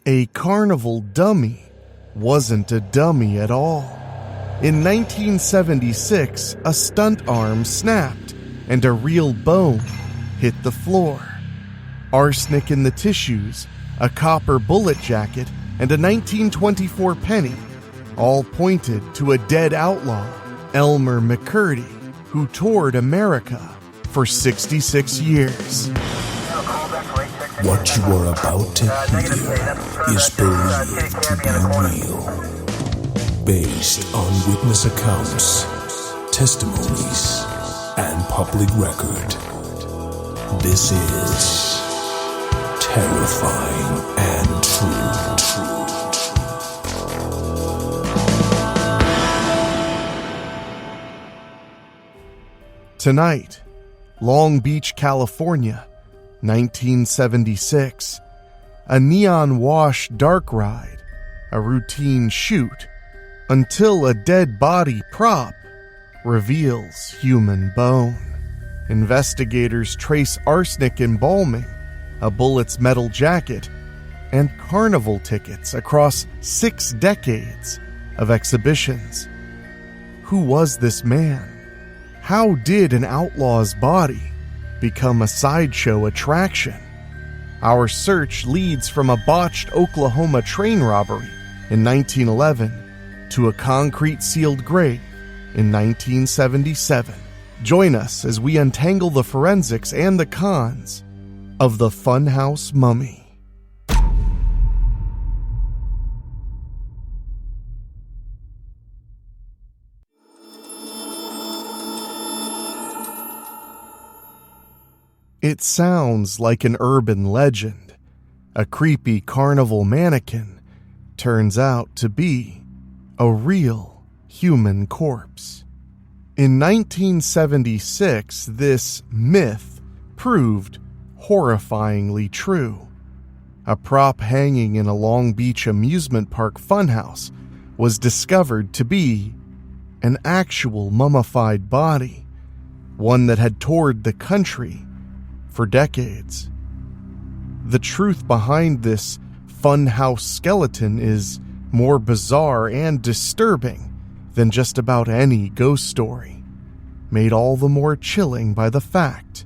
A carnival dummy wasn't a dummy at all. In 1976, a stunt arm snapped and a real bone hit the floor. Arsenic in the tissues, a copper bullet jacket, and a 1924 penny all pointed to a dead outlaw, Elmer McCurdy, who toured America for 66 years. What you are about to hear is believed to be real, based on witness accounts, testimonies, and public record. This is terrifying and true. Tonight, Long Beach, California, 1976. A neon wash dark ride, a routine shoot, until a dead body prop reveals human bone. Investigators trace arsenic embalming, a bullet's metal jacket, and carnival tickets across 6 decades of exhibitions. Who was this man? How did an outlaw's body become a sideshow attraction? Our search leads from a botched Oklahoma train robbery in 1911 to a concrete-sealed grave in 1977. Join us as we untangle the forensics and the cons of the Funhouse Mummy. It sounds like an urban legend. A creepy carnival mannequin turns out to be a real human corpse. In 1976, this myth proved horrifyingly true. A prop hanging in a Long Beach amusement park funhouse was discovered to be an actual mummified body, one that had toured the country for decades. The truth behind this funhouse skeleton is more bizarre and disturbing than just about any ghost story, made all the more chilling by the fact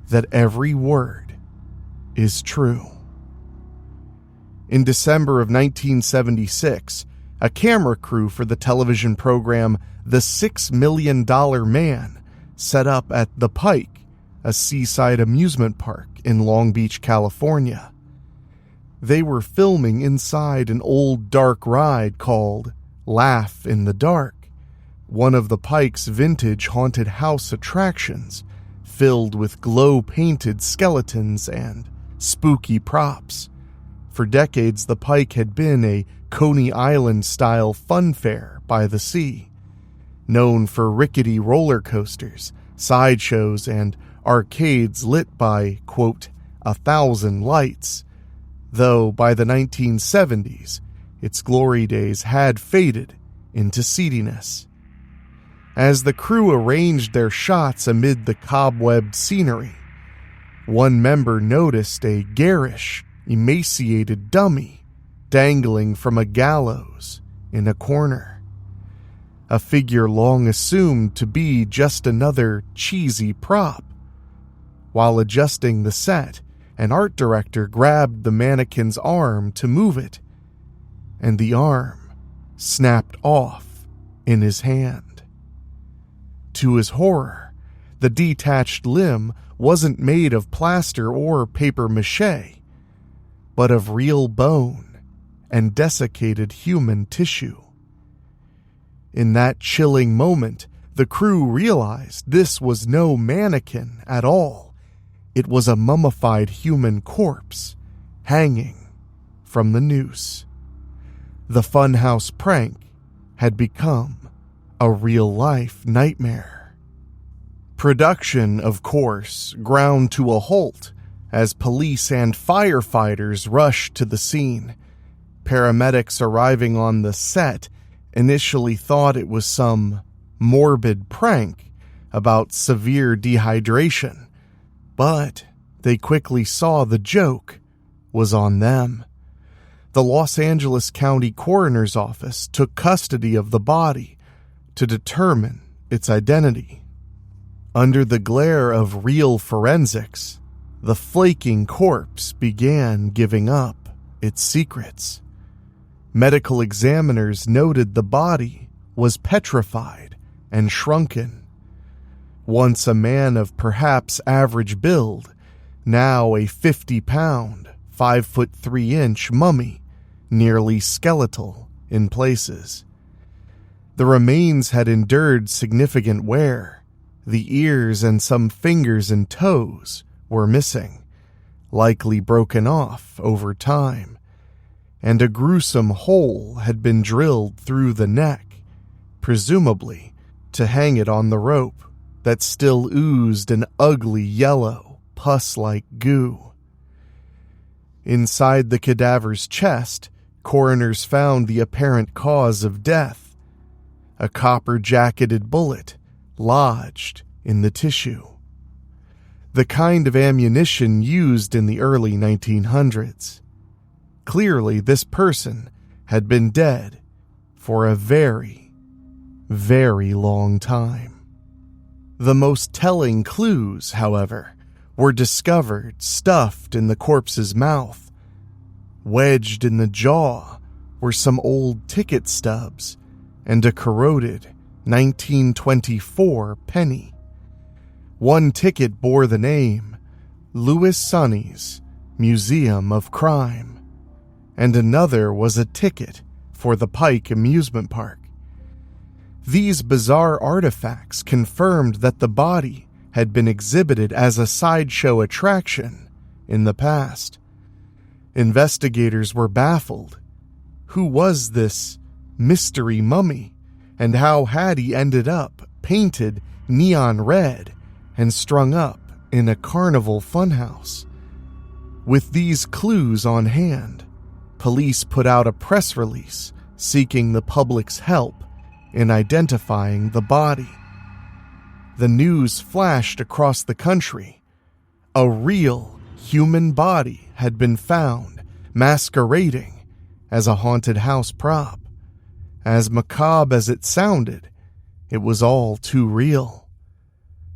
that every word is true. In December of 1976, a camera crew for the television program The $6 Million Man set up at The Pike, a seaside amusement park in Long Beach, California. They were filming inside an old dark ride called Laugh in the Dark, one of the Pike's vintage haunted house attractions, filled with glow-painted skeletons and spooky props. For decades, the Pike had been a Coney Island-style fun fair by the sea, known for rickety roller coasters, sideshows, and arcades lit by, quote, 1,000 lights, though by the 1970s, its glory days had faded into seediness. As the crew arranged their shots amid the cobwebbed scenery, one member noticed a garish, emaciated dummy dangling from a gallows in a corner. A figure long assumed to be just another cheesy prop. While adjusting the set, an art director grabbed the mannequin's arm to move it, and the arm snapped off in his hand. To his horror, the detached limb wasn't made of plaster or papier-mâché, but of real bone and desiccated human tissue. In that chilling moment, the crew realized this was no mannequin at all. It was a mummified human corpse hanging from the noose. The funhouse prank had become a real-life nightmare. Production, of course, ground to a halt as police and firefighters rushed to the scene. Paramedics arriving on the set initially thought it was some morbid prank about severe dehydration, but they quickly saw the joke was on them. the Los Angeles County Coroner's Office took custody of the body to determine its identity. Under the glare of real forensics, the flaking corpse began giving up its secrets. Medical examiners noted the body was petrified and shrunken. Once a man of perhaps average build, now a 50-pound, 5'3" mummy, nearly skeletal in places. The remains had endured significant wear. The ears and some fingers and toes were missing, likely broken off over time, and a gruesome hole had been drilled through the neck, presumably to hang it on the rope that still oozed an ugly yellow, pus-like goo. Inside the cadaver's chest, coroners found the apparent cause of death: a copper-jacketed bullet lodged in the tissue. The kind of ammunition used in the early 1900s. Clearly, this person had been dead for a very, very long time. The most telling clues, however, were discovered stuffed in the corpse's mouth. Wedged in the jaw were some old ticket stubs and a corroded 1924 penny. One ticket bore the name Louis Sonny's Museum of Crime, and another was a ticket for the Pike Amusement Park. These bizarre artifacts confirmed that the body had been exhibited as a sideshow attraction in the past. Investigators were baffled. Who was this mystery mummy, and how had he ended up painted neon red and strung up in a carnival funhouse? With these clues on hand, police put out a press release seeking the public's help in identifying the body. The news flashed across the country. A real human body had been found masquerading as a haunted house prop. As macabre as it sounded, it was all too real.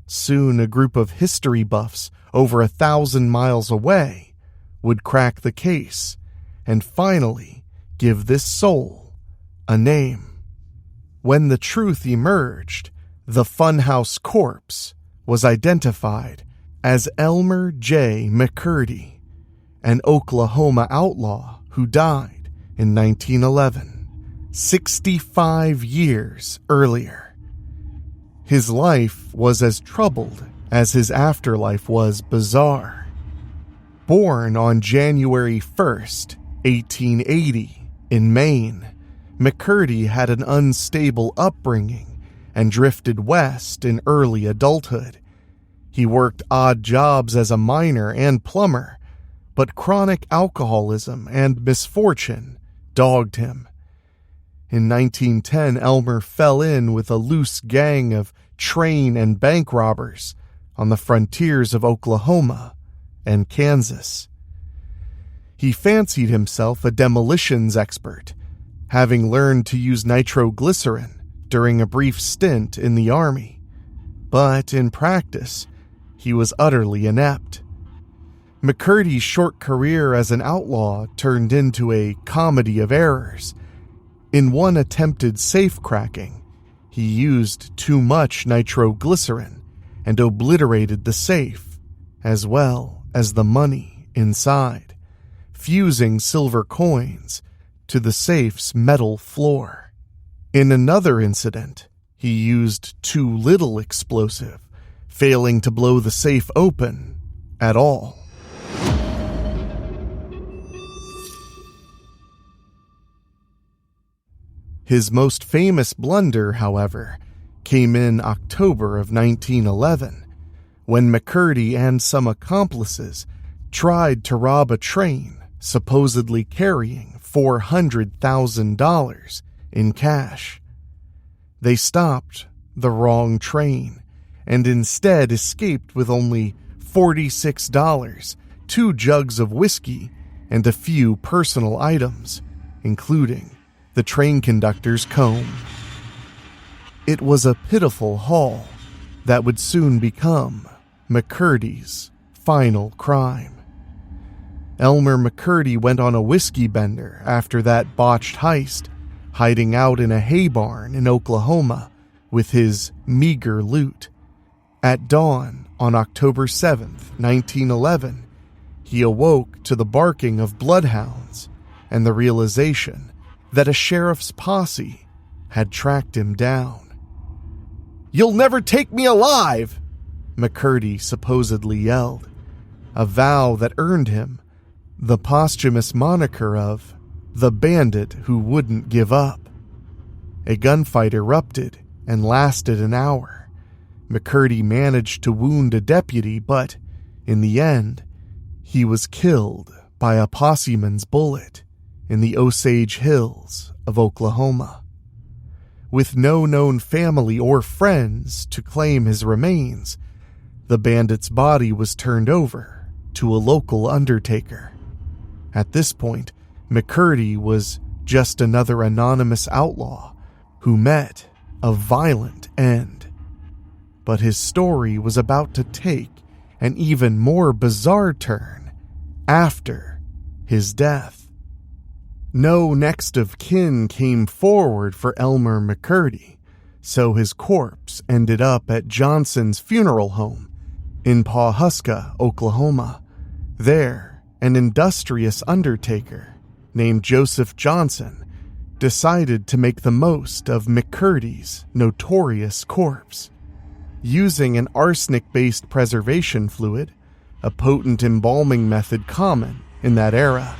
Soon a group of history buffs over 1,000 miles away would crack the case and finally give this soul a name. When the truth emerged, the funhouse corpse was identified as Elmer J. McCurdy, an Oklahoma outlaw who died in 1911, 65 years earlier. His life was as troubled as his afterlife was bizarre. Born on January 1st, 1880, in Maine, McCurdy had an unstable upbringing and drifted west in early adulthood. He worked odd jobs as a miner and plumber, but chronic alcoholism and misfortune dogged him. In 1910, Elmer fell in with a loose gang of train and bank robbers on the frontiers of Oklahoma and Kansas. He fancied himself a demolitions expert, having learned to use nitroglycerin during a brief stint in the Army. But in practice, he was utterly inept. McCurdy's short career as an outlaw turned into a comedy of errors. In one attempted safe-cracking, he used too much nitroglycerin and obliterated the safe, as well as the money inside, fusing silver coins to the safe's metal floor. In another incident, he used too little explosive, failing to blow the safe open at all. His most famous blunder, however, came in October of 1911, when McCurdy and some accomplices tried to rob a train supposedly carrying $400,000 in cash. They stopped the wrong train and instead escaped with only $46, 2 jugs of whiskey, and a few personal items, including the train conductor's comb. It was a pitiful haul that would soon become McCurdy's final crime. Elmer McCurdy went on a whiskey bender after that botched heist, hiding out in a hay barn in Oklahoma with his meager loot. At dawn on October 7th, 1911, he awoke to the barking of bloodhounds and the realization that a sheriff's posse had tracked him down. "You'll never take me alive!" McCurdy supposedly yelled, a vow that earned him the posthumous moniker of the bandit who wouldn't give up. A gunfight erupted and lasted an hour. McCurdy managed to wound a deputy, but in the end, he was killed by a posseman's bullet in the Osage Hills of Oklahoma. With no known family or friends to claim his remains, the bandit's body was turned over to a local undertaker. At this point, McCurdy was just another anonymous outlaw who met a violent end. But his story was about to take an even more bizarre turn after his death. No next of kin came forward for Elmer McCurdy, so his corpse ended up at Johnson's funeral home in Pawhuska, Oklahoma. There, an industrious undertaker named Joseph Johnson decided to make the most of McCurdy's notorious corpse. Using an arsenic-based preservation fluid, a potent embalming method common in that era,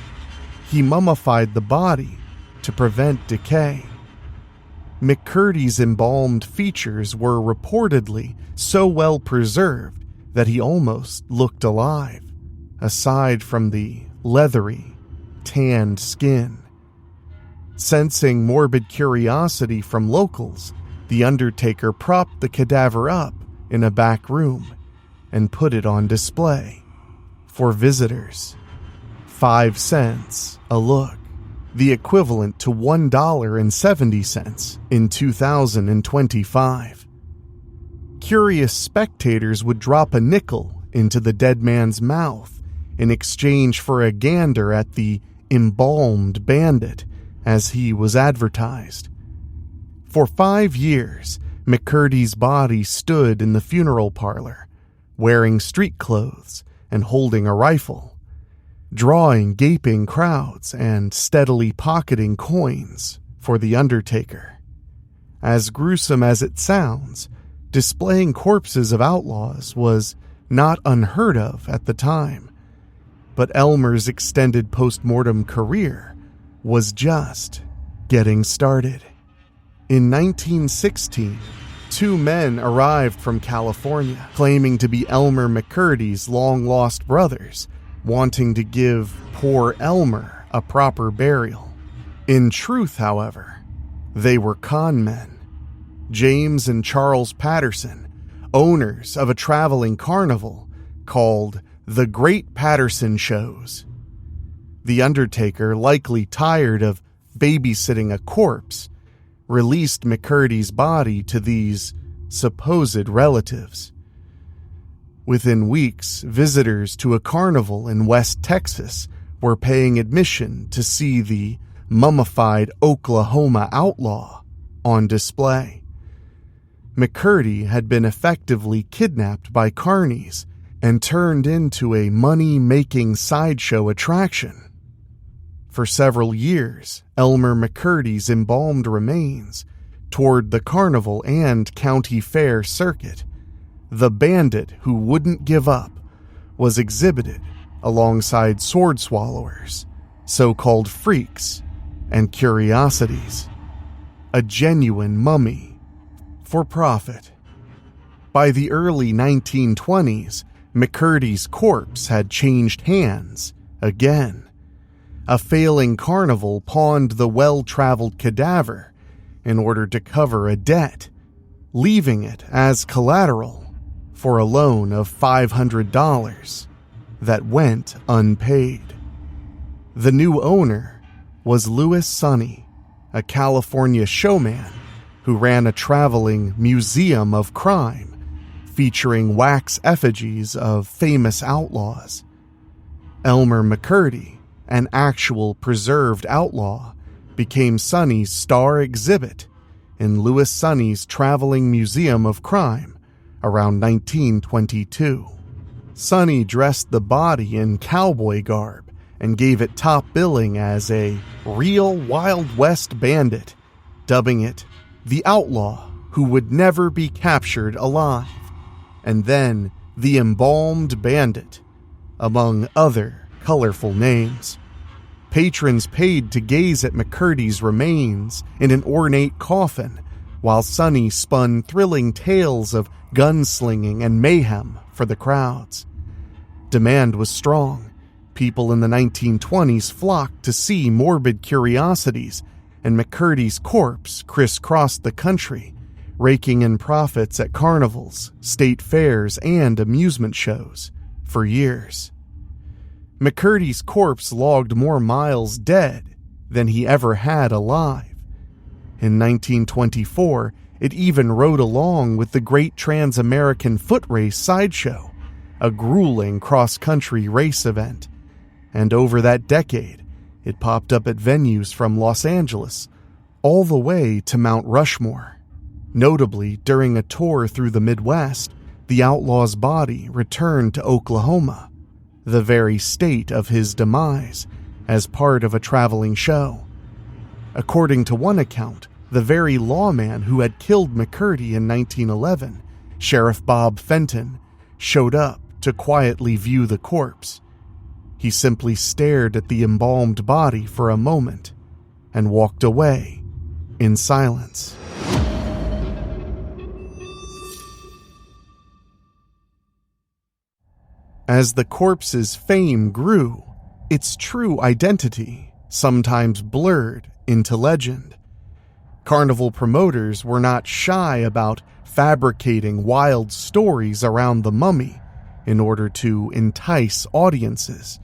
he mummified the body to prevent decay. McCurdy's embalmed features were reportedly so well preserved that he almost looked alive, aside from the leathery, tanned skin. Sensing morbid curiosity from locals, the undertaker propped the cadaver up in a back room and put it on display for visitors. 5 cents a look, the equivalent to $1.70 in 2025. Curious spectators would drop a nickel into the dead man's mouth in exchange for a gander at the embalmed bandit as he was advertised. For 5 years, McCurdy's body stood in the funeral parlor, wearing street clothes and holding a rifle, drawing gaping crowds and steadily pocketing coins for the undertaker. As gruesome as it sounds, displaying corpses of outlaws was not unheard of at the time, but Elmer's extended post-mortem career was just getting started. In 1916, 2 men arrived from California, claiming to be Elmer McCurdy's long-lost brothers, wanting to give poor Elmer a proper burial. In truth, however, they were con men. James and Charles Patterson, owners of a traveling carnival called the Great Patterson Shows. The undertaker, likely tired of babysitting a corpse, released McCurdy's body to these supposed relatives. Within weeks, visitors to a carnival in West Texas were paying admission to see the mummified Oklahoma outlaw on display. McCurdy had been effectively kidnapped by carnies and turned into a money-making sideshow attraction. For several years, Elmer McCurdy's embalmed remains toured the carnival and county fair circuit. The bandit who wouldn't give up was exhibited alongside sword swallowers, so-called freaks, and curiosities. A genuine mummy for profit. By the early 1920s, McCurdy's corpse had changed hands again. A failing carnival pawned the well-traveled cadaver in order to cover a debt, leaving it as collateral for a loan of $500 that went unpaid. The new owner was Louis Sonny, a California showman who ran a traveling museum of crime featuring wax effigies of famous outlaws. Elmer McCurdy, an actual preserved outlaw, became Sonny's star exhibit in Louis Sonny's traveling museum of crime around 1922. Sonny dressed the body in cowboy garb and gave it top billing as a real Wild West bandit, dubbing it the outlaw who would never be captured alive, and then the embalmed bandit, among other colorful names. Patrons paid to gaze at McCurdy's remains in an ornate coffin, while Sonny spun thrilling tales of gunslinging and mayhem for the crowds. Demand was strong. People in the 1920s flocked to see morbid curiosities, and McCurdy's corpse crisscrossed the country, raking in profits at carnivals, state fairs, and amusement shows for years. McCurdy's corpse logged more miles dead than he ever had alive. In 1924, it even rode along with the Great Trans-American Foot Race Sideshow, a grueling cross-country race event. And over that decade, it popped up at venues from Los Angeles all the way to Mount Rushmore. Notably, during a tour through the Midwest, the outlaw's body returned to Oklahoma, the very state of his demise, as part of a traveling show. According to one account, the very lawman who had killed McCurdy in 1911, Sheriff Bob Fenton, showed up to quietly view the corpse. He simply stared at the embalmed body for a moment and walked away in silence. As the corpse's fame grew, its true identity sometimes blurred into legend. Carnival promoters were not shy about fabricating wild stories around the mummy in order to entice audiences.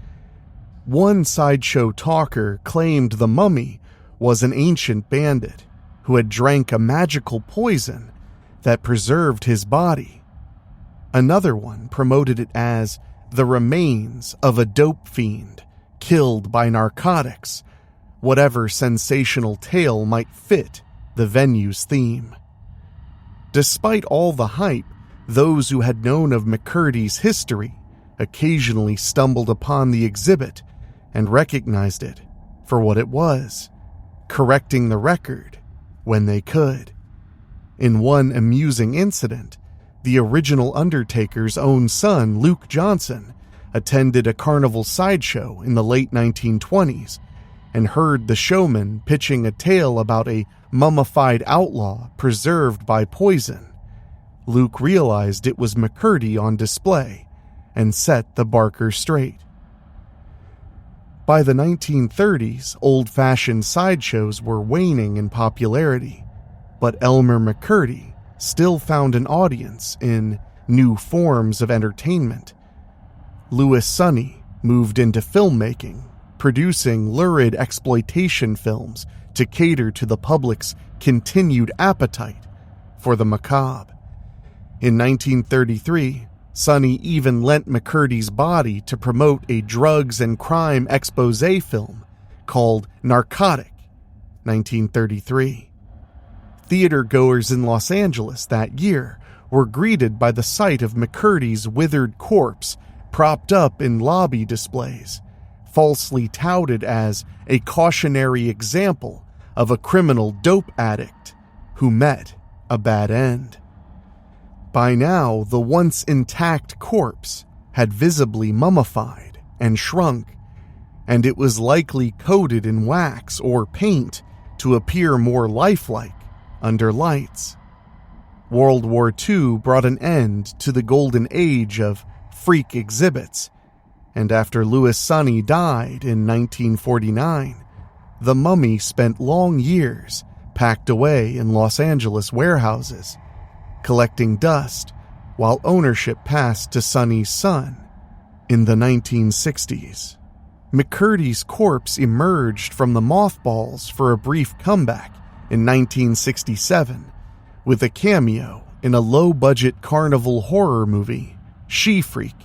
One sideshow talker claimed the mummy was an ancient bandit who had drank a magical poison that preserved his body. Another one promoted it as the remains of a dope fiend killed by narcotics, whatever sensational tale might fit the venue's theme. Despite all the hype, those who had known of McCurdy's history occasionally stumbled upon the exhibit and recognized it for what it was, correcting the record when they could. In one amusing incident, the original Undertaker's own son, Luke Johnson, attended a carnival sideshow in the late 1920s and heard the showman pitching a tale about a mummified outlaw preserved by poison. Luke realized it was McCurdy on display and set the barker straight. By the 1930s, old-fashioned sideshows were waning in popularity, but Elmer McCurdy still found an audience in new forms of entertainment. Louis Sonny moved into filmmaking, producing lurid exploitation films to cater to the public's continued appetite for the macabre. In 1933, Sonny even lent McCurdy's body to promote a drugs and crime expose film called Narcotic, 1933. Theater-goers in Los Angeles that year were greeted by the sight of McCurdy's withered corpse propped up in lobby displays, falsely touted as a cautionary example of a criminal dope addict who met a bad end. By now, the once intact corpse had visibly mummified and shrunk, and it was likely coated in wax or paint to appear more lifelike under lights. World War II brought an end to the golden age of freak exhibits, and after Louis Sonny died in 1949, the mummy spent long years packed away in Los Angeles warehouses, collecting dust while ownership passed to Sonny's son in the 1960s. McCurdy's corpse emerged from the mothballs for a brief comeback in 1967 with a cameo in a low-budget carnival horror movie, She-Freak,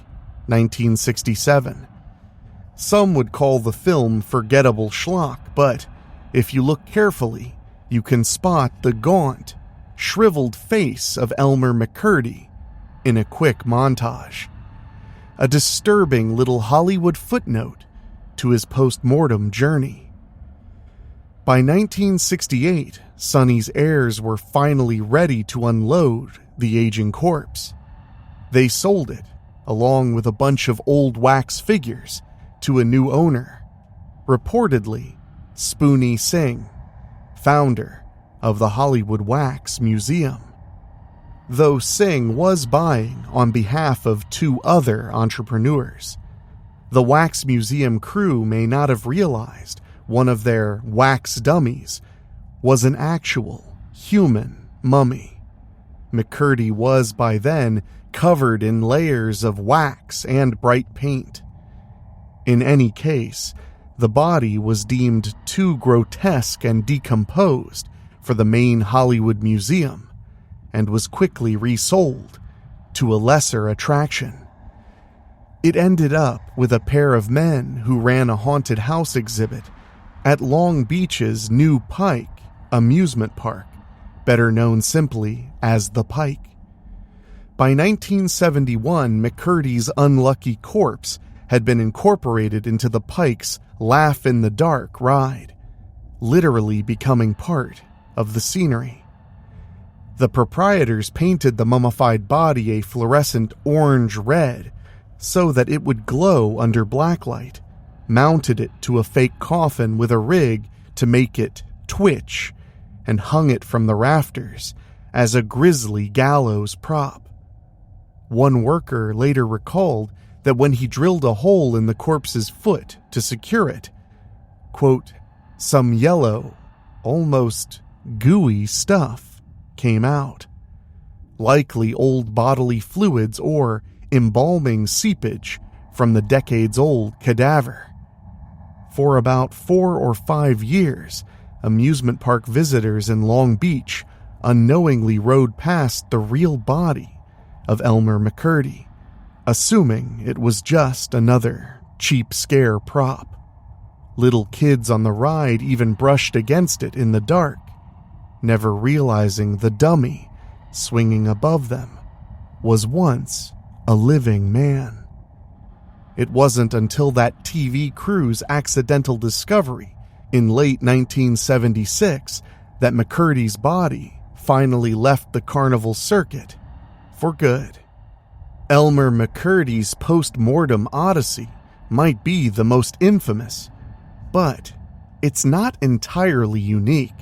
1967. Some would call the film forgettable schlock, but if you look carefully, you can spot the gaunt, shriveled face of Elmer McCurdy in a quick montage. A disturbing little Hollywood footnote to his post-mortem journey. By 1968, Sonny's heirs were finally ready to unload the aging corpse. They sold it, along with a bunch of old wax figures, to a new owner, reportedly Spoony Singh, founder of the Hollywood Wax Museum. Though Singh was buying on behalf of two other entrepreneurs, the Wax Museum crew may not have realized one of their wax dummies was an actual human mummy. McCurdy was by then covered in layers of wax and bright paint. In any case, the body was deemed too grotesque and decomposed for the main Hollywood museum and was quickly resold to a lesser attraction. It ended up with a pair of men who ran a haunted house exhibit at Long Beach's New Pike amusement park, better known simply as the Pike. By 1971, McCurdy's unlucky corpse had been incorporated into the Pike's Laugh in the Dark ride, literally becoming part of the scenery. The proprietors painted the mummified body a fluorescent orange-red so that it would glow under blacklight, mounted it to a fake coffin with a rig to make it twitch, and hung it from the rafters as a grisly gallows prop. One worker later recalled that when he drilled a hole in the corpse's foot to secure it, quote, some yellow, almost gooey stuff came out, likely old bodily fluids or embalming seepage from the decades-old cadaver. For about 4 or 5 years, amusement park visitors in Long Beach unknowingly rode past the real body of Elmer McCurdy, assuming it was just another cheap scare prop. Little kids on the ride even brushed against it in the dark, never realizing the dummy swinging above them was once a living man. It wasn't until that TV crew's accidental discovery in late 1976 that McCurdy's body finally left the carnival circuit for good. Elmer McCurdy's post-mortem odyssey might be the most infamous, but it's not entirely unique.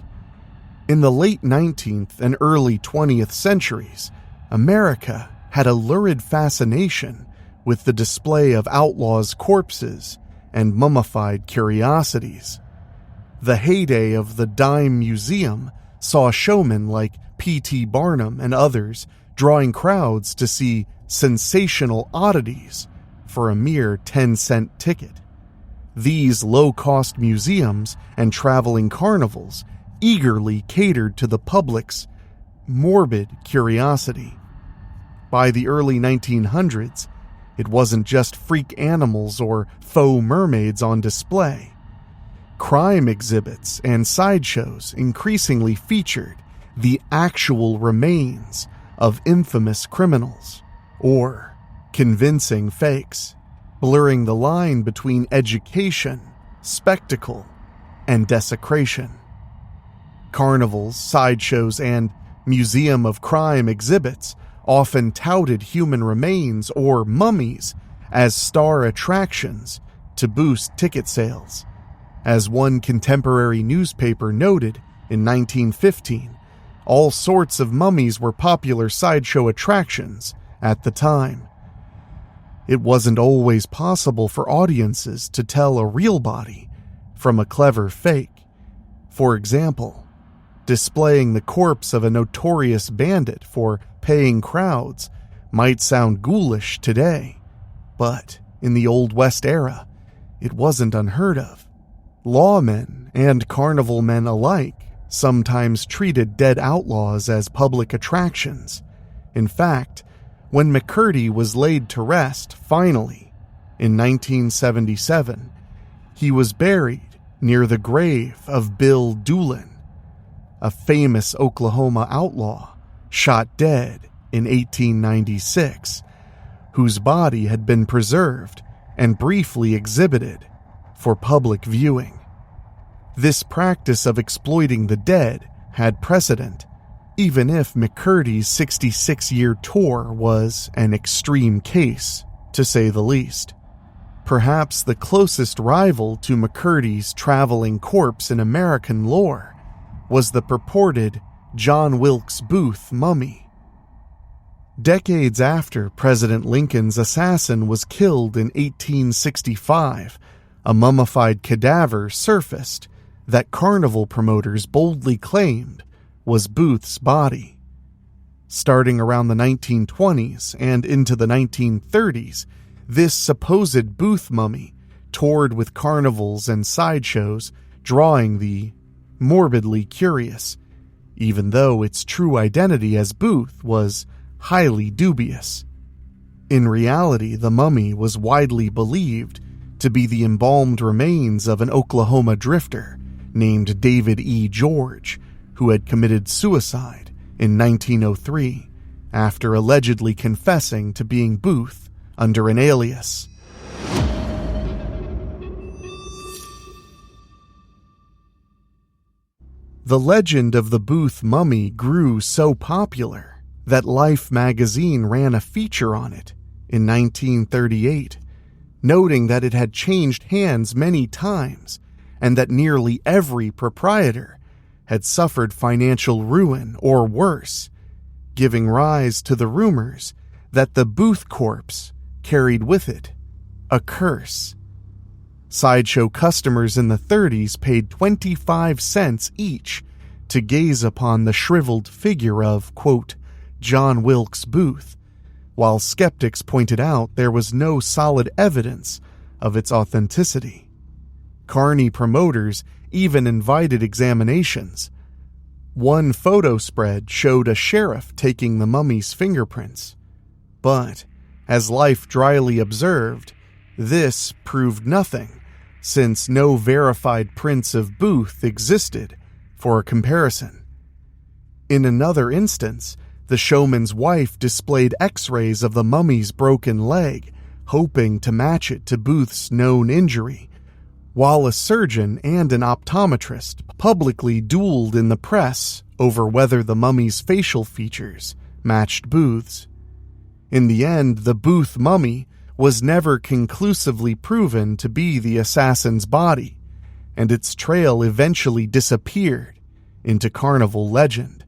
In the late 19th and early 20th centuries, America had a lurid fascination with the display of outlaws' corpses and mummified curiosities. The heyday of the Dime Museum saw showmen like P.T. Barnum and others drawing crowds to see sensational oddities for a mere 10-cent ticket. These low-cost museums and traveling carnivals eagerly catered to the public's morbid curiosity. By the early 1900s, it wasn't just freak animals or faux mermaids on display. Crime exhibits and sideshows increasingly featured the actual remains of infamous criminals, or convincing fakes, blurring the line between education, spectacle, and desecration. Carnivals, sideshows, and museum of crime exhibits often touted human remains or mummies as star attractions to boost ticket sales. As one contemporary newspaper noted in 1915, all sorts of mummies were popular sideshow attractions at the time. It wasn't always possible for audiences to tell a real body from a clever fake. For example, displaying the corpse of a notorious bandit for paying crowds might sound ghoulish today, but in the Old West era, it wasn't unheard of. Lawmen and carnival men alike sometimes treated dead outlaws as public attractions. In fact, when McCurdy was laid to rest, finally, in 1977, he was buried near the grave of Bill Doolin, a famous Oklahoma outlaw shot dead in 1896, whose body had been preserved and briefly exhibited for public viewing. This practice of exploiting the dead had precedent, even if McCurdy's 66-year tour was an extreme case, to say the least. Perhaps the closest rival to McCurdy's traveling corpse in American lore was the purported John Wilkes Booth mummy. Decades after President Lincoln's assassin was killed in 1865, a mummified cadaver surfaced that carnival promoters boldly claimed was Booth's body. Starting around the 1920s and into the 1930s, this supposed Booth mummy toured with carnivals and sideshows, drawing the morbidly curious, even though its true identity as Booth was highly dubious. In reality, the mummy was widely believed to be the embalmed remains of an Oklahoma drifter named David E. George, who had committed suicide in 1903 after allegedly confessing to being Booth under an alias. The legend of the Booth mummy grew so popular that Life magazine ran a feature on it in 1938, noting that it had changed hands many times and that nearly every proprietor had suffered financial ruin or worse, giving rise to the rumors that the Booth corpse carried with it a curse. Sideshow customers in the 30s paid 25 cents each to gaze upon the shriveled figure of, quote, John Wilkes Booth, while skeptics pointed out there was no solid evidence of its authenticity. Carny promoters even invited examinations. One photo spread showed a sheriff taking the mummy's fingerprints. But, as Life dryly observed, this proved nothing, since no verified prints of Booth existed for a comparison. In another instance, the showman's wife displayed x-rays of the mummy's broken leg, hoping to match it to Booth's known injury, while a surgeon and an optometrist publicly dueled in the press over whether the mummy's facial features matched Booth's. In the end, the Booth mummy was never conclusively proven to be the assassin's body, and its trail eventually disappeared into carnival legend.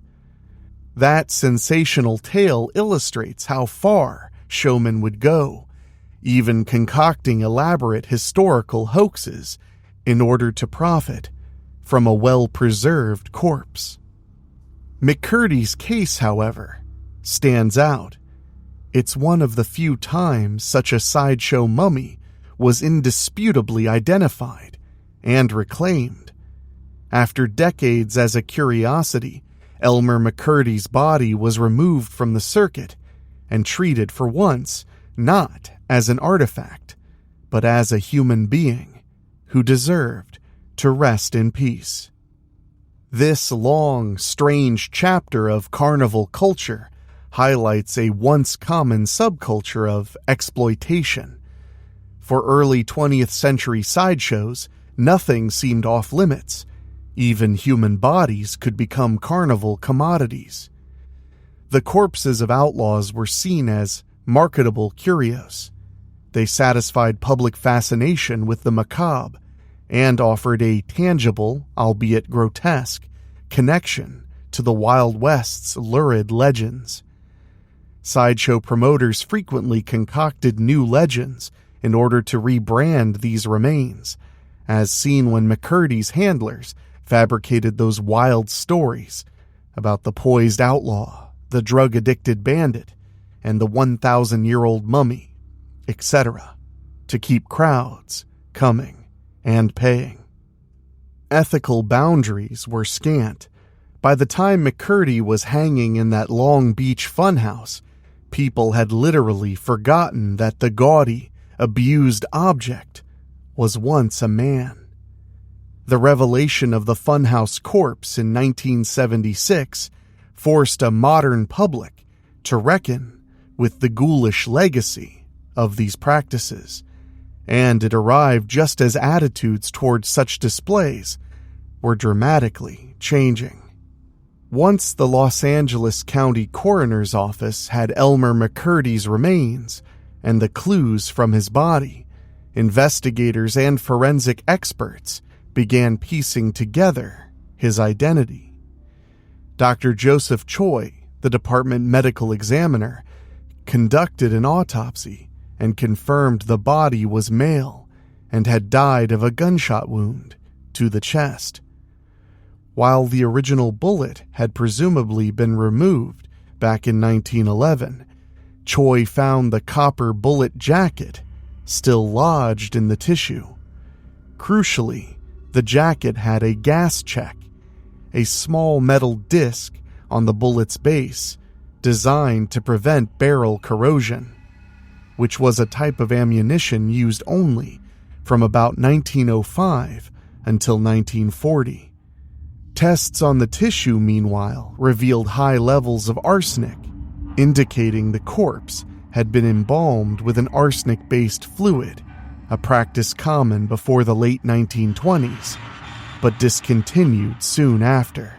That sensational tale illustrates how far showmen would go, even concocting elaborate historical hoaxes in order to profit from a well-preserved corpse. McCurdy's case, however, stands out. It's one of the few times such a sideshow mummy was indisputably identified and reclaimed. After decades as a curiosity, Elmer McCurdy's body was removed from the circuit and treated for once not as an artifact, but as a human being who deserved to rest in peace. This long, strange chapter of carnival culture highlights a once common subculture of exploitation. For early 20th century sideshows, nothing seemed off limits. Even human bodies could become carnival commodities. The corpses of outlaws were seen as marketable curios. They satisfied public fascination with the macabre and offered a tangible, albeit grotesque, connection to the Wild West's lurid legends. Sideshow promoters frequently concocted new legends in order to rebrand these remains, as seen when McCurdy's handlers fabricated those wild stories about the poised outlaw, the drug-addicted bandit, and the 1,000-year-old mummy, etc., to keep crowds coming and paying. Ethical boundaries were scant. By the time McCurdy was hanging in that Long Beach funhouse, people had literally forgotten that the gaudy, abused object was once a man. The revelation of the funhouse corpse in 1976 forced a modern public to reckon with the ghoulish legacy of these practices, and it arrived just as attitudes towards such displays were dramatically changing. Once the Los Angeles County Coroner's Office had Elmer McCurdy's remains and the clues from his body, investigators and forensic experts began piecing together his identity. Dr. Joseph Choi, the department medical examiner, conducted an autopsy and confirmed the body was male and had died of a gunshot wound to the chest. While the original bullet had presumably been removed back in 1911, Choi found the copper bullet jacket still lodged in the tissue. Crucially, the jacket had a gas check, a small metal disc on the bullet's base designed to prevent barrel corrosion, which was a type of ammunition used only from about 1905 until 1940. Tests on the tissue, meanwhile, revealed high levels of arsenic, indicating the corpse had been embalmed with an arsenic-based fluid, a practice common before the late 1920s, but discontinued soon after.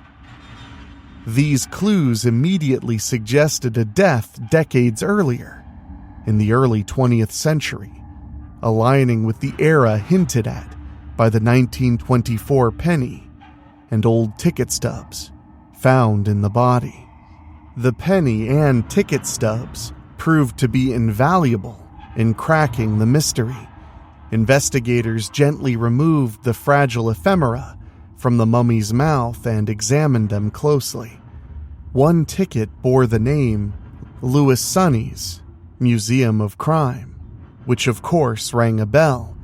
These clues immediately suggested a death decades earlier, in the early 20th century, aligning with the era hinted at by the 1924 penny and old ticket stubs found in the body. The penny and ticket stubs proved to be invaluable in cracking the mystery. Investigators gently removed the fragile ephemera from the mummy's mouth and examined them closely. One ticket bore the name Louis Sonny's Museum of Crime, which of course rang a bell.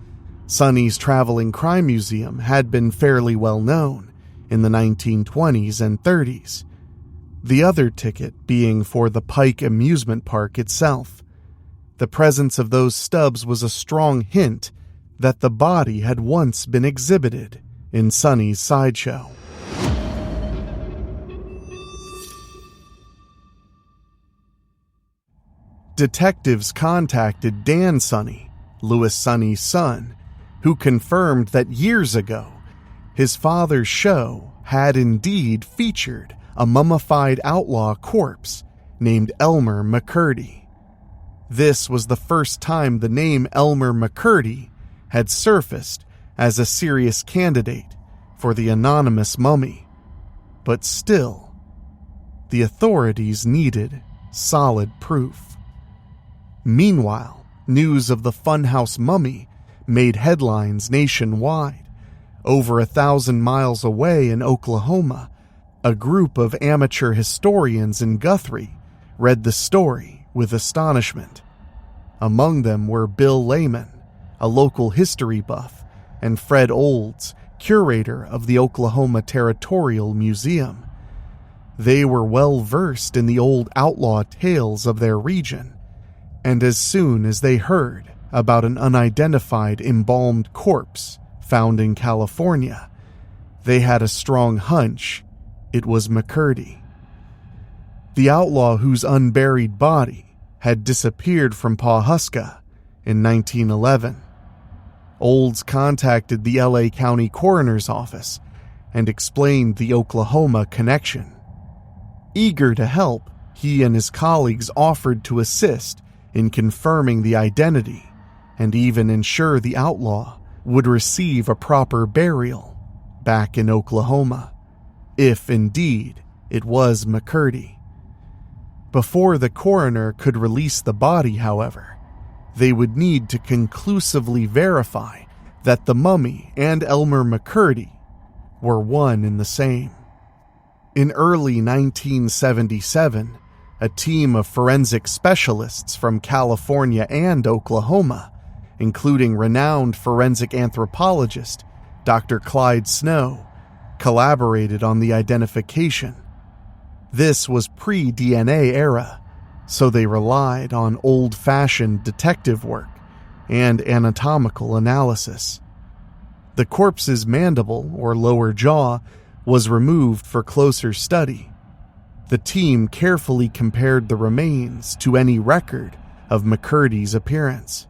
Sonny's Traveling Crime Museum had been fairly well known in the 1920s and 30s, the other ticket being for the Pike Amusement Park itself. The presence of those stubs was a strong hint that the body had once been exhibited in Sonny's Sideshow. Detectives contacted Dan Sonny, Louis Sonny's son, who confirmed that years ago, his father's show had indeed featured a mummified outlaw corpse named Elmer McCurdy. This was the first time the name Elmer McCurdy had surfaced as a serious candidate for the anonymous mummy. But still, the authorities needed solid proof. Meanwhile, news of the funhouse mummy made headlines nationwide. Over 1,000 miles away in Oklahoma, a group of amateur historians in Guthrie read the story with astonishment. Among them were Bill Lehman, a local history buff, and Fred Olds, curator of the Oklahoma Territorial Museum. They were well versed in the old outlaw tales of their region, and as soon as they heard about an unidentified embalmed corpse found in California, they had a strong hunch it was McCurdy. The outlaw whose unburied body had disappeared from Pawhuska in 1911. Olds contacted the LA County Coroner's Office and explained the Oklahoma connection. Eager to help, he and his colleagues offered to assist in confirming the identity and even ensure the outlaw would receive a proper burial back in Oklahoma, if indeed it was McCurdy. Before the coroner could release the body, however, they would need to conclusively verify that the mummy and Elmer McCurdy were one and the same. In early 1977, a team of forensic specialists from California and Oklahoma including renowned forensic anthropologist Dr. Clyde Snow, collaborated on the identification. This was pre-DNA era, so they relied on old-fashioned detective work and anatomical analysis. The corpse's mandible, or lower jaw, was removed for closer study. The team carefully compared the remains to any record of McCurdy's appearance.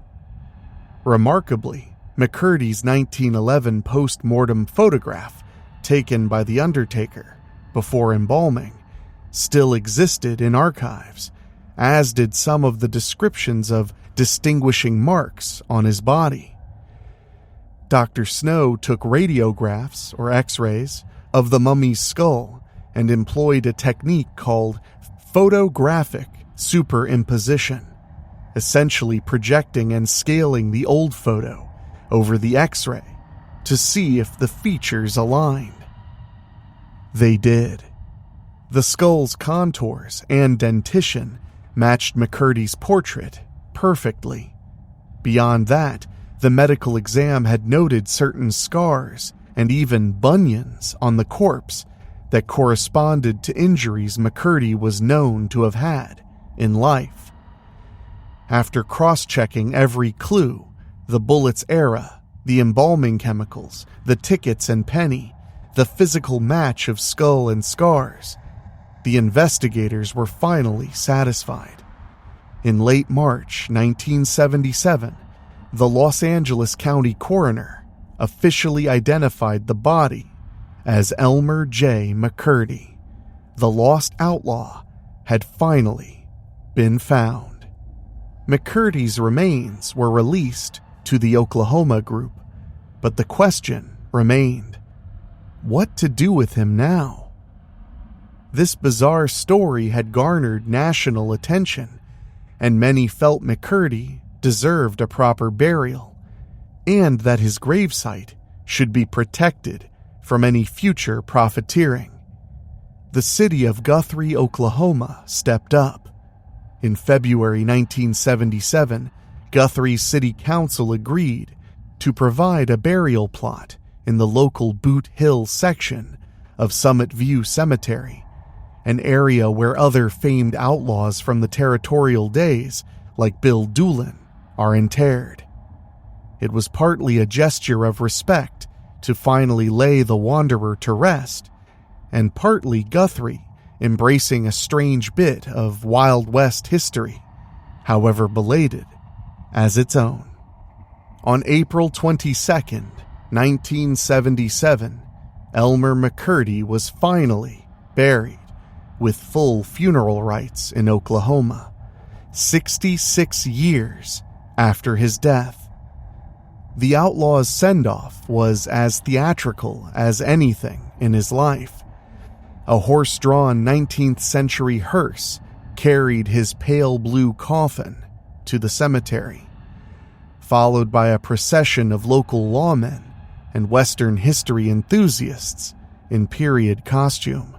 Remarkably, McCurdy's 1911 post-mortem photograph, taken by the undertaker before embalming, still existed in archives, as did some of the descriptions of distinguishing marks on his body. Dr. Snow took radiographs, or X-rays, of the mummy's skull and employed a technique called photographic superimposition, essentially projecting and scaling the old photo over the X-ray to see if the features aligned. They did. The skull's contours and dentition matched McCurdy's portrait perfectly. Beyond that, the medical exam had noted certain scars and even bunions on the corpse that corresponded to injuries McCurdy was known to have had in life. After cross-checking every clue, the bullet's era, the embalming chemicals, the tickets and penny, the physical match of skull and scars, the investigators were finally satisfied. In late March 1977, the Los Angeles County coroner officially identified the body as Elmer J. McCurdy. The lost outlaw had finally been found. McCurdy's remains were released to the Oklahoma group, but the question remained: what to do with him now? This bizarre story had garnered national attention, and many felt McCurdy deserved a proper burial, and that his gravesite should be protected from any future profiteering. The city of Guthrie, Oklahoma, stepped up. In February 1977, Guthrie's city council agreed to provide a burial plot in the local Boot Hill section of Summit View Cemetery, an area where other famed outlaws from the territorial days, like Bill Doolin, are interred. It was partly a gesture of respect to finally lay the wanderer to rest, and partly Guthrie embracing a strange bit of Wild West history, however belated, as its own. On April 22nd, 1977, Elmer McCurdy was finally buried with full funeral rites in Oklahoma, 66 years after his death. The outlaw's send-off was as theatrical as anything in his life. A horse-drawn 19th century hearse carried his pale blue coffin to the cemetery, followed by a procession of local lawmen and Western history enthusiasts in period costume.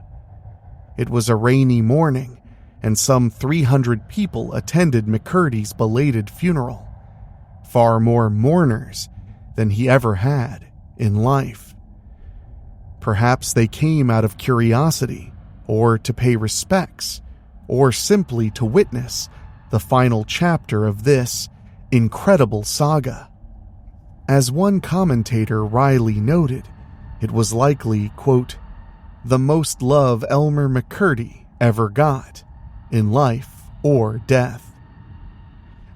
It was a rainy morning, and some 300 people attended McCurdy's belated funeral, far more mourners than he ever had in life. Perhaps they came out of curiosity, or to pay respects, or simply to witness the final chapter of this incredible saga. As one commentator wryly noted, it was likely, quote, the most love Elmer McCurdy ever got, in life or death.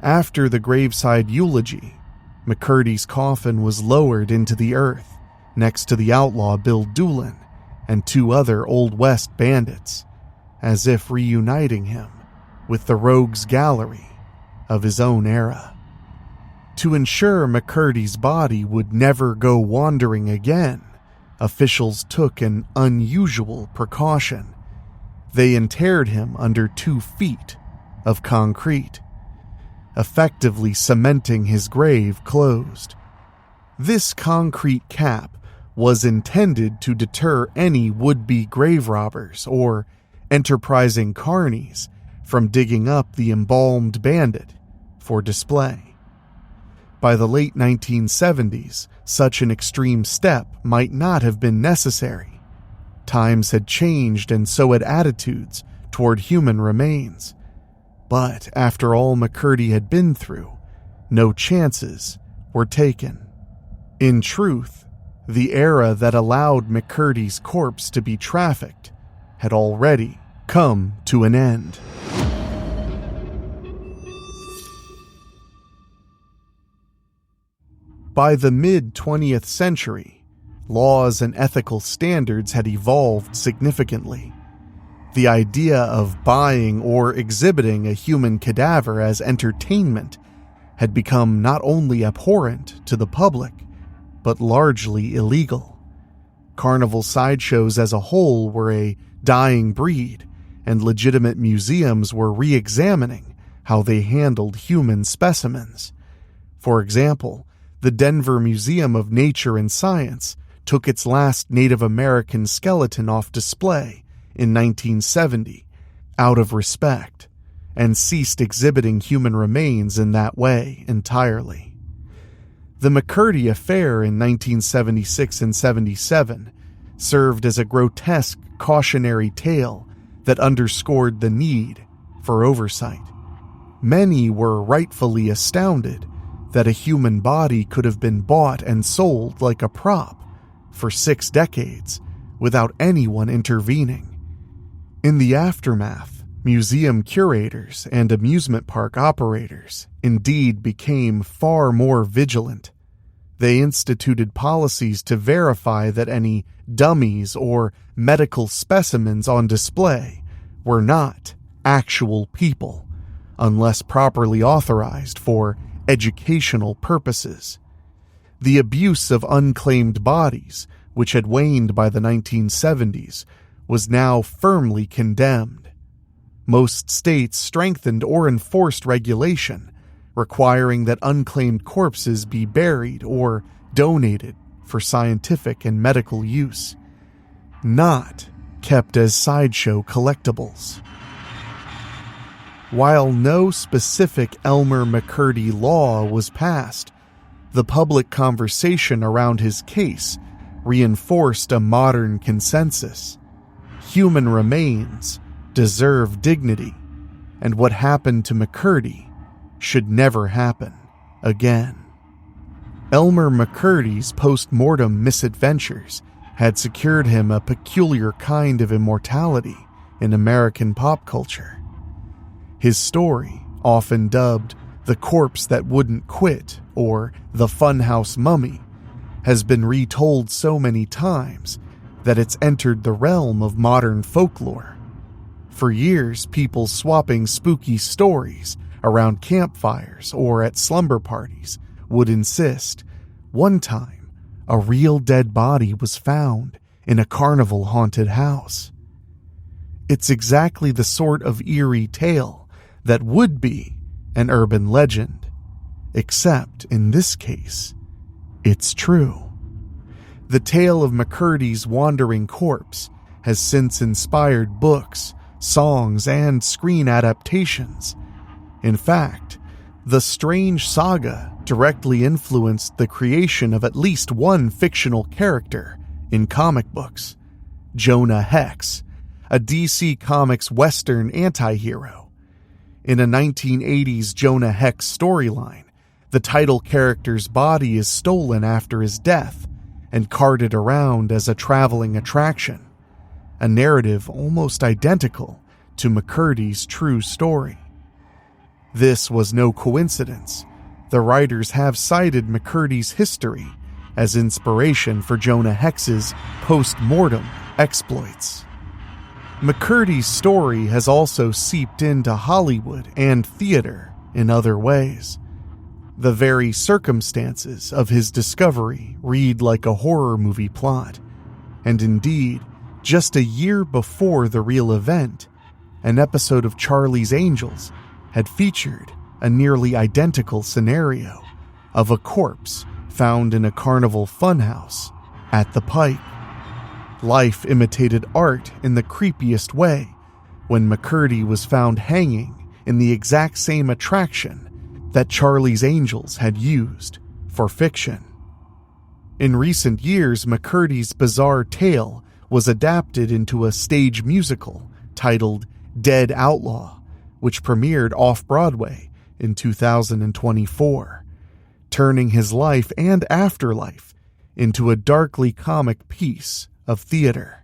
After the graveside eulogy, McCurdy's coffin was lowered into the earth next to the outlaw Bill Doolin and 2 other Old West bandits, as if reuniting him with the rogues gallery of his own era. To ensure McCurdy's body would never go wandering again, officials took an unusual precaution. They interred him under 2 feet of concrete, effectively cementing his grave closed. This concrete cap was intended to deter any would-be grave robbers or enterprising carnies from digging up the embalmed bandit for display. By the late 1970s, such an extreme step might not have been necessary. Times had changed and so had attitudes toward human remains. But after all McCurdy had been through, no chances were taken. In truth, the era that allowed McCurdy's corpse to be trafficked had already come to an end. By the mid-20th century, laws and ethical standards had evolved significantly. The idea of buying or exhibiting a human cadaver as entertainment had become not only abhorrent to the public, but largely illegal. Carnival sideshows as a whole were a dying breed, and legitimate museums were re-examining how they handled human specimens. For example, the Denver Museum of Nature and Science took its last Native American skeleton off display in 1970 out of respect, and ceased exhibiting human remains in that way entirely. The McCurdy affair in 1976 and 77 served as a grotesque cautionary tale that underscored the need for oversight. Many were rightfully astounded that a human body could have been bought and sold like a prop for 6 decades without anyone intervening. In the aftermath, museum curators and amusement park operators indeed became far more vigilant. They instituted policies to verify that any dummies or medical specimens on display were not actual people, unless properly authorized for educational purposes. The abuse of unclaimed bodies, which had waned by the 1970s, was now firmly condemned. Most states strengthened or enforced regulation, requiring that unclaimed corpses be buried or donated for scientific and medical use, not kept as sideshow collectibles. While no specific Elmer McCurdy law was passed, the public conversation around his case reinforced a modern consensus. Human remains deserve dignity, and what happened to McCurdy should never happen again. Elmer McCurdy's post-mortem misadventures had secured him a peculiar kind of immortality in American pop culture. His story, often dubbed the corpse that wouldn't quit or the funhouse mummy, has been retold so many times that it's entered the realm of modern folklore. For years, people swapping spooky stories around campfires or at slumber parties would insist, one time, a real dead body was found in a carnival haunted house. It's exactly the sort of eerie tale that would be an urban legend, except in this case, it's true. The tale of McCurdy's wandering corpse has since inspired books, songs, and screen adaptations. In fact, the strange saga directly influenced the creation of at least one fictional character in comic books, Jonah Hex, a DC Comics Western anti-hero. In a 1980s Jonah Hex storyline, the title character's body is stolen after his death and carted around as a traveling attraction, a narrative almost identical to McCurdy's true story. This was no coincidence. The writers have cited McCurdy's history as inspiration for Jonah Hex's post-mortem exploits. McCurdy's story has also seeped into Hollywood and theater in other ways. The very circumstances of his discovery read like a horror movie plot, and indeed, just a year before the real event, an episode of Charlie's Angels had featured a nearly identical scenario of a corpse found in a carnival funhouse at the Pike. Life imitated art in the creepiest way when McCurdy was found hanging in the exact same attraction that Charlie's Angels had used for fiction. In recent years, McCurdy's bizarre tale was adapted into a stage musical titled Dead Outlaw, which premiered off-Broadway in 2024, turning his life and afterlife into a darkly comic piece of theater.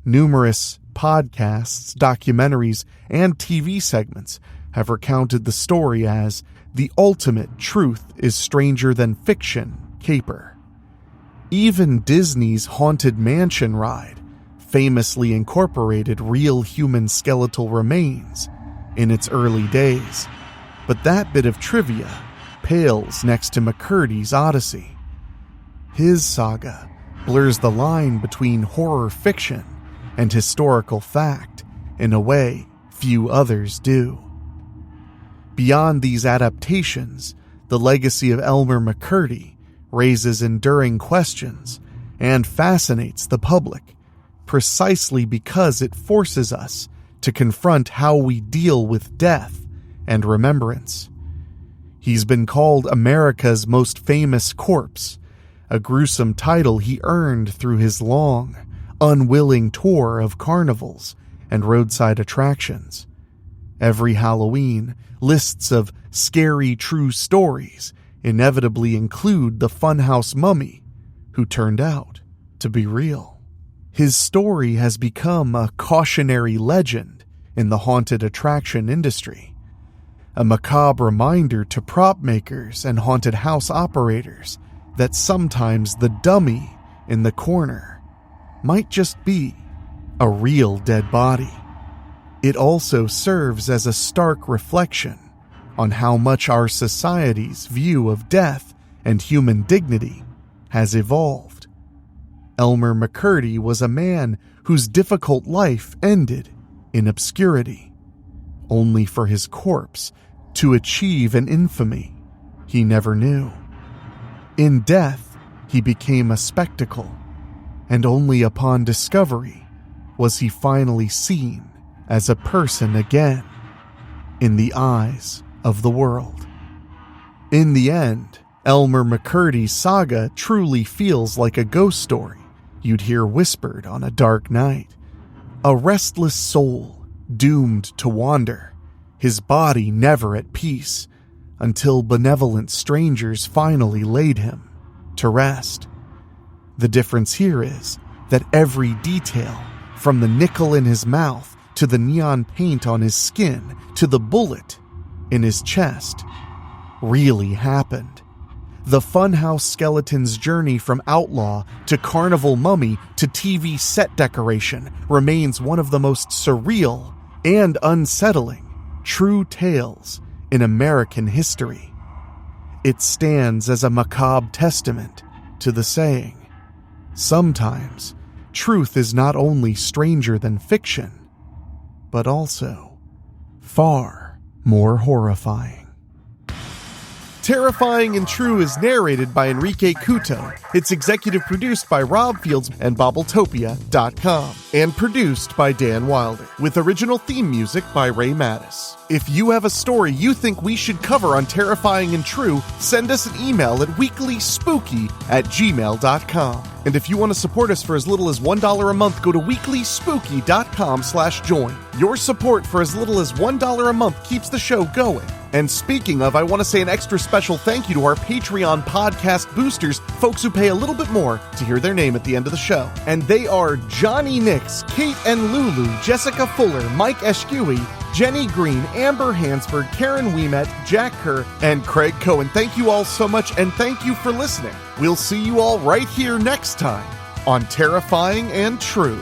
Numerous podcasts, documentaries, and TV segments have recounted the story as the ultimate truth is stranger than fiction caper. Even Disney's Haunted Mansion ride famously incorporated real human skeletal remains in its early days, but that bit of trivia pales next to McCurdy's Odyssey. His saga blurs the line between horror fiction and historical fact in a way few others do. Beyond these adaptations, the legacy of Elmer McCurdy raises enduring questions and fascinates the public, precisely because it forces us to confront how we deal with death and remembrance. He's been called America's most famous corpse, a gruesome title he earned through his long, unwilling tour of carnivals and roadside attractions. Every Halloween, lists of scary true stories inevitably include the funhouse mummy, who turned out to be real. His story has become a cautionary legend in the haunted attraction industry, a macabre reminder to prop makers and haunted house operators that sometimes the dummy in the corner might just be a real dead body. It also serves as a stark reflection on how much our society's view of death and human dignity has evolved. Elmer McCurdy was a man whose difficult life ended in obscurity, only for his corpse to achieve an infamy he never knew. In death, he became a spectacle, and only upon discovery was he finally seen as a person again in the eyes of the world. In the end, Elmer McCurdy's saga truly feels like a ghost story you'd hear whispered on a dark night. A restless soul doomed to wander, his body never at peace, until benevolent strangers finally laid him to rest. The difference here is that every detail, from the nickel in his mouth to the neon paint on his skin to the bullet in his chest, really happened. The funhouse skeleton's journey from outlaw to carnival mummy to TV set decoration remains one of the most surreal and unsettling true tales in American history. It stands as a macabre testament to the saying, sometimes truth is not only stranger than fiction, but also far more horrifying. Terrifying and True is narrated by Enrique Couto. It's executive produced by Rob Fields and Bobbletopia.com, and produced by Dan Wilder, with original theme music by Ray Mattis. If you have a story you think we should cover on Terrifying and True, send us an email at weeklyspooky@gmail.com. And if you want to support us for as little as $1 a month, go to weeklyspooky.com/join. Your support for as little as $1 a month keeps the show going. And speaking of, I want to say an extra special thank you to our Patreon podcast boosters, folks who pay a little bit more to hear their name at the end of the show. And they are Johnny Nix, Kate and Lulu, Jessica Fuller, Mike Eschewey, Jenny Green, Amber Hansford, Karen Wiemet, Jack Kerr, and Craig Cohen. Thank you all so much, and thank you for listening. We'll see you all right here next time on Terrifying and True.